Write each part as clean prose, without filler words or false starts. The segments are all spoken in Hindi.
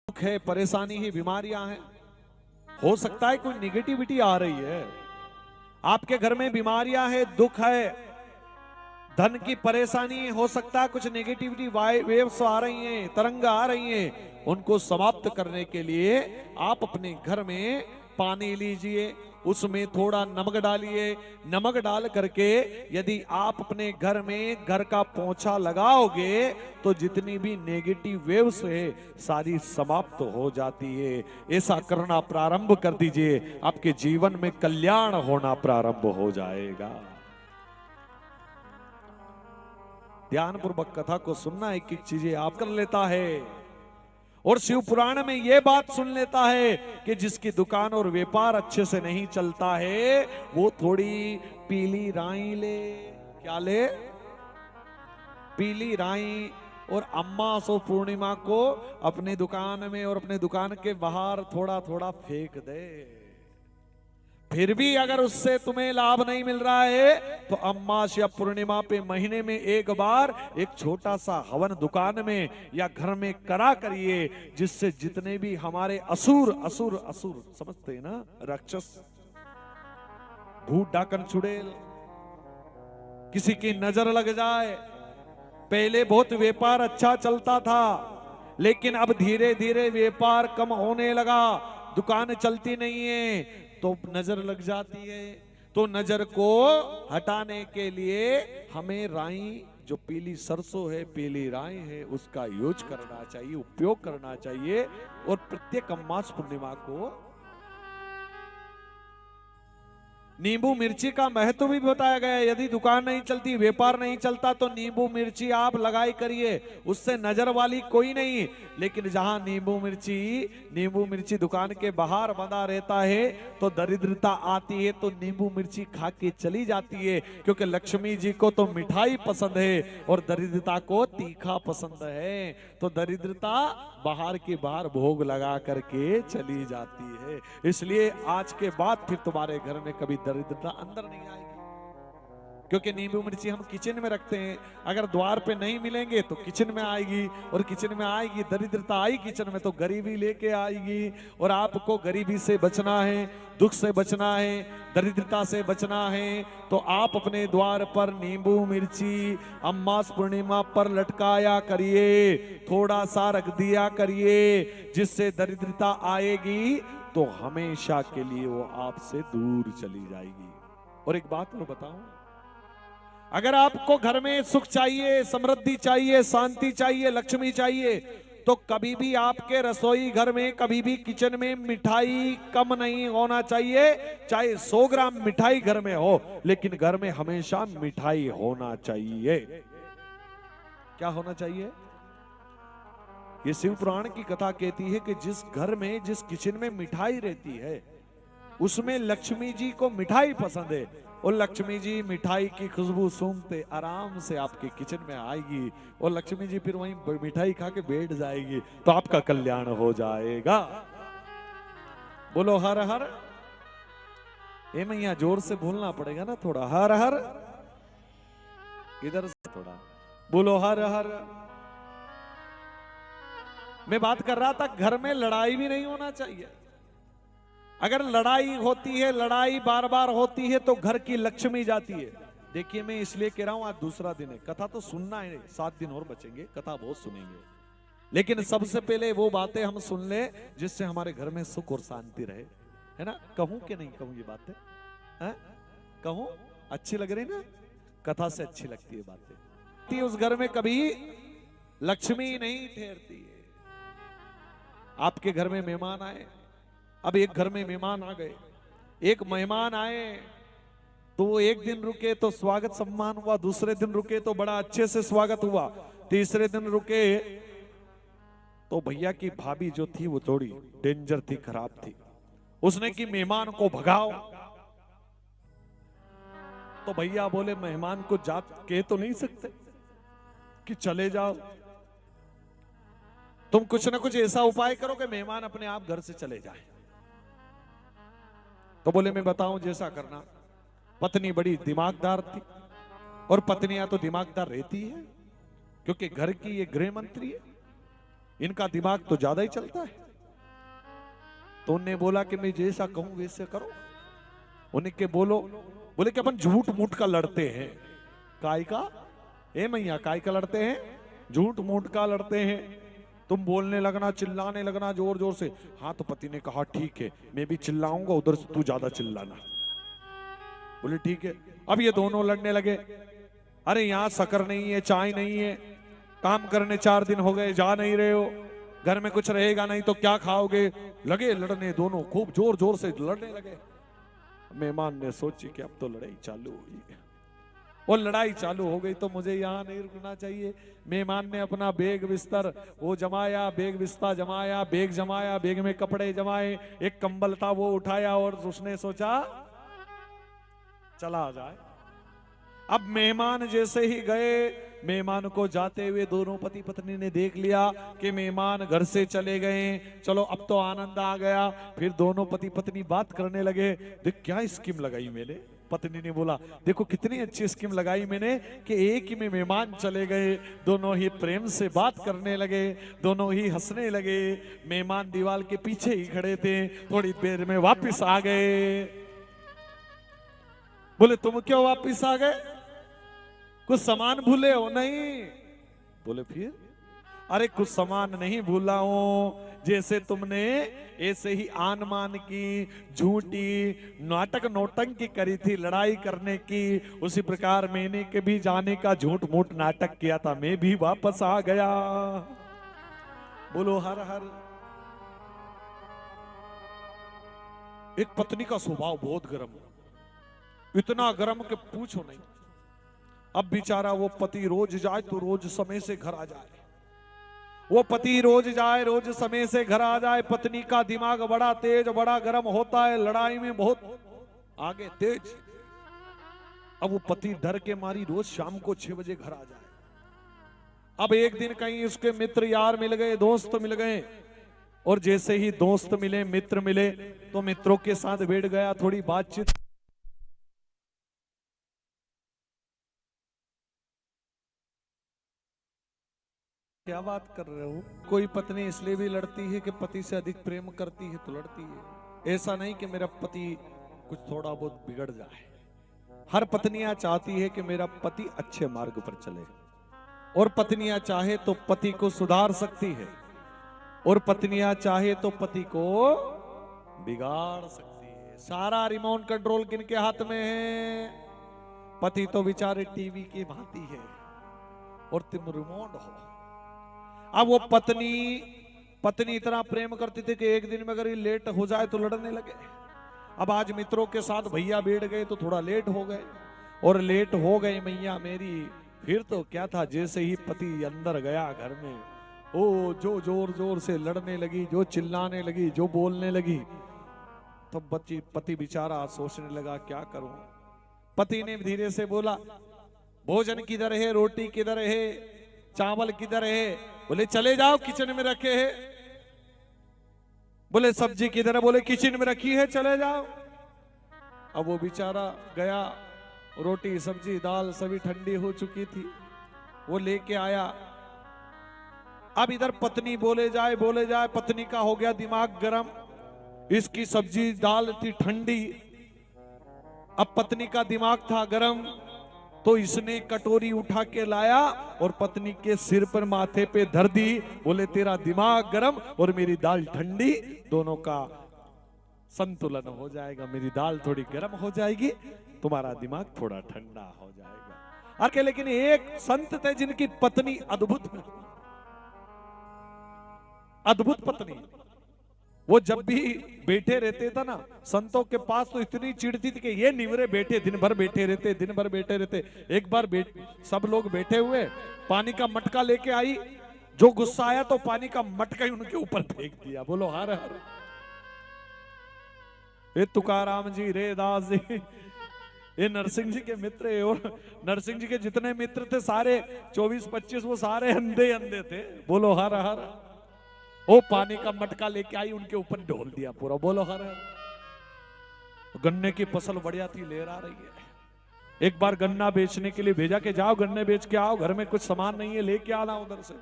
दुख है, परेशानी है, बीमारियां हैं। हो सकता है कोई निगेटिविटी आ रही है आपके घर में, बीमारियां है, दुख है, धन की परेशानी है, हो सकता है कुछ नेगेटिविटी वेव्स आ रही हैं, तरंग आ रही हैं। उनको समाप्त करने के लिए आप अपने घर में पानी लीजिए, उसमें थोड़ा नमक डालिए। नमक डाल करके यदि आप अपने घर में घर का पोंछा लगाओगे तो जितनी भी नेगेटिव वेव्स है सारी समाप्त हो जाती है। ऐसा करना प्रारंभ कर दीजिए, आपके जीवन में कल्याण होना प्रारंभ हो जाएगा। ध्यान पूर्वक कथा को सुनना, एक एक चीजें आप कर लेता है और शिव पुराण में यह बात सुन लेता है कि जिसकी दुकान और व्यापार अच्छे से नहीं चलता है वो थोड़ी पीली राई ले। क्या ले? पीली राई। और अमास और पूर्णिमा को अपनी दुकान में और अपने दुकान के बाहर थोड़ा थोड़ा फेंक दे। फिर भी अगर उससे तुम्हें लाभ नहीं मिल रहा है तो अमास या पूर्णिमा पे महीने में एक बार एक छोटा सा हवन दुकान में या घर में करा करिए, जिससे जितने भी हमारे असुर असुर असुर समझते हैं ना, राक्षस, भूत डाकन चुड़ैल, किसी की नजर लग जाए। पहले बहुत व्यापार अच्छा चलता था लेकिन अब धीरे धीरे व्यापार कम होने लगा, दुकान चलती नहीं है तो नजर लग जाती है। तो नजर को हटाने के लिए हमें राई, जो पीली सरसों है, पीली राई है, उसका यूज करना चाहिए, उपयोग करना चाहिए। और प्रत्येक अमास पूर्णिमा को नींबू मिर्ची का महत्व भी बताया गया है। यदि दुकान नहीं चलती, व्यापार नहीं चलता तो नींबू मिर्ची आप लगाई करिए, उससे नजर वाली कोई नहीं। लेकिन जहां नींबू मिर्ची दुकान के बाहर बंधा रहता है तो दरिद्रता आती है तो नींबू मिर्ची खा के चली जाती है, क्योंकि लक्ष्मी जी को तो मिठाई पसंद है और दरिद्रता को तीखा पसंद है। तो दरिद्रता बाहर के बाहर भोग लगा करके चली जाती है। इसलिए आज के बाद फिर तुम्हारे घर में कभी दरिद्रता अंदर नहीं आएगी, क्योंकि नींबू मिर्ची हम किचन में रखते हैं। अगर द्वार पे नहीं मिलेंगे तो किचन में आएगी, और किचन में आएगी, दरिद्रता आई किचन में तो गरीबी लेके आएगी। और आपको गरीबी से बचना है, दुख से बचना है, दरिद्रता से बचना है तो आप अपने द्वार पर नींबू मिर्ची अमास पूर्णिमा पर लटकाया करिए, थोड़ा सा रख दिया करिए, जिससे दरिद्रता आएगी तो हमेशा के लिए वो आपसे दूर चली जाएगी। और एक बात और बताऊं, अगर आपको घर में सुख चाहिए, समृद्धि चाहिए, शांति चाहिए, लक्ष्मी चाहिए, तो कभी भी आपके रसोई घर में, कभी भी किचन में मिठाई कम नहीं होना चाहिए। चाहे 100 ग्राम मिठाई घर में हो, लेकिन घर में हमेशा मिठाई होना चाहिए। क्या होना चाहिए? ये शिव पुराण की कथा कहती है कि जिस घर में, जिस किचन में मिठाई रहती है उसमें लक्ष्मी जी को मिठाई पसंद है, और लक्ष्मी जी मिठाई की खुशबू सूंघते आराम से आपके किचन में आएगी और लक्ष्मी जी फिर वहीं मिठाई खा के बैठ जाएगी, तो आपका कल्याण हो जाएगा। बोलो हर हर। ए मैया जोर से बोलना पड़ेगा ना थोड़ा, हर हर। इधर से थोड़ा बोलो हर हर। मैं बात कर रहा था घर में लड़ाई भी नहीं होना चाहिए। अगर लड़ाई होती है, लड़ाई बार बार होती है तो घर की लक्ष्मी जाती है। देखिए मैं इसलिए कह रहा हूं, आज दूसरा दिन है, कथा तो सुनना है, 7 दिन और बचेंगे, कथा बहुत सुनेंगे, लेकिन सबसे पहले वो बातें हम सुन ले जिससे हमारे घर में सुख और शांति रहे, है ना? कहूं कि नहीं कहूं ये बातें? कहूं? अच्छी लग रही ना? कथा से अच्छी लगती है बातें। उस घर में कभी लक्ष्मी नहीं ठहरती है। आपके घर में मेहमान आए, अब एक घर में मेहमान आ गए, एक मेहमान आए तो वो एक दिन रुके तो स्वागत सम्मान हुआ, दूसरे दिन रुके तो बड़ा अच्छे से स्वागत हुआ, तीसरे दिन रुके तो भैया की भाभी जो थी वो थोड़ी डेंजर थी, खराब थी। उसने कि मेहमान को भगाओ, तो भैया बोले मेहमान को जात कह तो नहीं सकते कि चले जाओ, तुम कुछ ना कुछ ऐसा उपाय करो कि मेहमान अपने आप घर से चले जाए। तो बोले मैं बताऊं, जैसा करना। पत्नी बड़ी दिमागदार थी, और पत्नियां तो दिमागदार रहती है क्योंकि घर की ये गृह मंत्री है। इनका दिमाग तो ज्यादा ही चलता है। तो उनने बोला कि मैं जैसा कहूं वैसे करो। उन्हें के बोले कि अपन झूठ मूठ का लड़ते हैं। काय का? ए मैया, काय का लड़ते हैं? झूठ मूठ का लड़ते हैं। तुम बोलने लगना, चिल्लाने लगना जोर जोर से। हाँ, तो पति ने कहा ठीक है, मैं भी चिल्लाऊंगा, उधर से तू ज्यादा चिल्लाना। बोले ठीक है। अब ये दोनों लड़ने लगे। अरे यहाँ शक्कर नहीं है, चाय नहीं है, काम करने 4 दिन हो गए, जा नहीं रहे हो, घर में कुछ रहेगा नहीं तो क्या खाओगे। लगे लड़ने, दोनों खूब जोर जोर से लड़ने लगे। मेहमान ने सोची कि अब तो लड़ाई चालू हुई, और लड़ाई चालू हो गई तो मुझे यहाँ नहीं रुकना चाहिए। मेहमान ने अपना बैग बिस्तर वो जमाया, बैग बिस्तर जमाया, बैग जमाया, बैग में कपड़े जमाए, एक कंबल था वो उठाया, और उसने सोचा चला जाए। अब मेहमान जैसे ही गए, मेहमान को जाते हुए दोनों पति पत्नी ने देख लिया कि मेहमान घर से चले गए। चलो अब तो आनंद आ गया। फिर दोनों पति पत्नी बात करने लगे। देख क्या स्कीम लगाई मैंने। पत्नी ने बोला देखो कितनी अच्छी स्कीम लगाई मैंने कि एक ही में मेहमान चले गए, दोनों ही प्रेम से बात करने लगे, दोनों ही हंसने लगे। मेहमान दीवार के पीछे ही खड़े थे, थोड़ी देर में वापस आ गए। बोले तुम क्यों वापस आ गए? कुछ सामान भूले हो? नहीं। बोले फिर? अरे कुछ सामान नहीं भूला हूं, जैसे तुमने ऐसे ही आन मान की, झूठी नाटक नौटंकी करी थी लड़ाई करने की, उसी प्रकार मैंने के भी जाने का झूठ मूठ नाटक किया था, मैं भी वापस आ गया। बोलो हर हर। एक पत्नी का स्वभाव बहुत गर्म, इतना गर्म कि पूछो नहीं। अब बेचारा वो पति रोज जाए तो रोज समय से घर आ जाए, वो पति रोज जाए रोज समय से घर आ जाए। पत्नी का दिमाग बड़ा तेज, बड़ा गर्म होता है, लड़ाई में बहुत आगे तेज। अब वो पति डर के मारी रोज शाम को 6 बजे घर आ जाए। अब एक दिन कहीं उसके मित्र यार मिल गए, दोस्त मिल गए, और जैसे ही दोस्त मिले, मित्र मिले, तो मित्रों के साथ बैठ गया, थोड़ी बातचीत। क्या बात कर रहे हो? कोई पत्नी इसलिए भी लड़ती है कि पति से अधिक प्रेम करती है तो लड़ती है। ऐसा नहीं कि मेरा पति कुछ थोड़ा बहुत बिगड़ जाए। हर पत्नियां चाहती है कि मेरा पति अच्छे मार्ग पर चले, और पत्नियां चाहे तो पति को सुधार सकती है, और पत्नियां चाहे तो पति को बिगाड़ सकती है। सारा रिमोट कंट्रोल किनके हाथ में है? पति तो बेचारे टीवी की भांति है और तुम रिमोट हो। अब वो पत्नी इतना प्रेम करती थी कि एक दिन में अगर ये लेट हो जाए तो लड़ने लगे। अब आज मित्रों के साथ भैया बैठ गए तो थोड़ा लेट हो गए, और लेट हो गए मैया मेरी। फिर तो क्या था, जैसे ही पति अंदर गया घर में, ओ जो जोर जोर से लड़ने लगी, जो चिल्लाने लगी, जो बोलने लगी। तो पति बेचारा सोचने लगा क्या करूं। पति ने धीरे से बोला भोजन किधर है, रोटी किधर है, चावल किधर है? बोले चले जाओ किचन में रखे हैं। बोले सब्जी किधर है? बोले किचन में रखी है, चले जाओ। अब वो बेचारा गया, रोटी सब्जी दाल सभी ठंडी हो चुकी थी, वो लेके आया। अब इधर पत्नी बोले जाए, पत्नी का हो गया दिमाग गरम, इसकी सब्जी दाल थी ठंडी, अब पत्नी का दिमाग था गरम, तो इसने कटोरी उठा के लाया और पत्नी के सिर पर माथे पे धर दी। बोले तेरा दिमाग गरम और मेरी दाल ठंडी, दोनों का संतुलन हो जाएगा। मेरी दाल थोड़ी गरम हो जाएगी, तुम्हारा दिमाग थोड़ा ठंडा हो जाएगा। अरे लेकिन एक संत थे जिनकी पत्नी अद्भुत पत्नी, वो जब भी बैठे रहते थे ना संतों के पास, तो इतनी चिढ़ती थी कि ये निवरे बैठे दिन भर बैठे रहते। एक बार सब लोग बैठे हुए, पानी का मटका लेके आई, जो गुस्सा आया तो पानी का मटका ही उनके ऊपर फेंक दिया। बोलो हर हर। ये तुकाराम जी, रे दास जी, ये नरसिंह जी के मित्र है, और नरसिंह जी के जितने मित्र थे सारे 24-25 वो सारे अंधे थे। बोलो हर हर। वो पानी का मटका लेके आई, उनके ऊपर ढोल दिया पूरा। बोलो हर हर। गन्ने की फसल बढ़िया थी, लेर आ रही है। एक बार गन्ना बेचने के लिए भेजा कि जाओ गन्ने बेच के आओ, घर में कुछ सामान नहीं है लेके आना उधर से।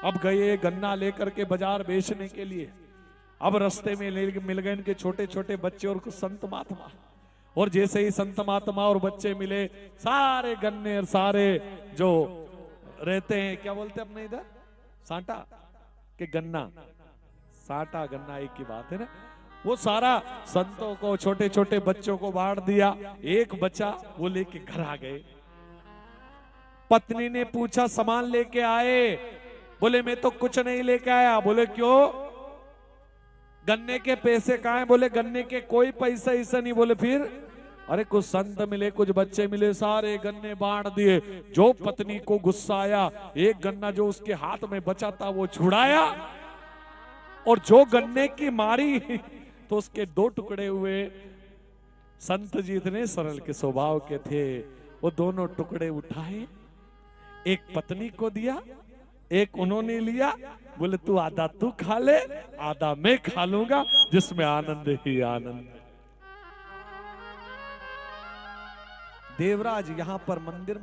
अब गए गन्ना लेकर के बाजार बेचने के लिए। अब रास्ते में मिल गए इनके छोटे छोटे बच्चे और कुछ संत महात्मा, और जैसे ही संत महात्मा और बच्चे मिले, सारे गन्ने और सारे जो रहते हैं, क्या बोलते हैं अपने इधर, साटा के गन्ना, साटा गन्ना एक ही बात है ना, वो सारा संतों को छोटे छोटे बच्चों को बांट दिया। एक बच्चा वो लेके घर आ गए। पत्नी ने पूछा सामान लेके आए? बोले मैं तो कुछ नहीं लेके आया। बोले क्यों? गन्ने के पैसे कहाँ हैं? बोले गन्ने के कोई पैसा ऐसा नहीं। बोले फिर? अरे कुछ संत मिले, कुछ बच्चे मिले, सारे गन्ने बांट दिए। जो पत्नी को गुस्सा आया, एक गन्ना जो उसके हाथ में बचा था वो छुड़ाया, और जो गन्ने की मारी तो उसके 2 टुकड़े हुए। संत जी इतने सरल के स्वभाव के थे, वो दोनों टुकड़े उठाए, एक पत्नी को दिया, एक उन्होंने लिया। बोले तू आधा तू खा ले, आधा मैं खा लूंगा, जिसमें आनंद ही आनंद। देवराज यहां पर मंदिर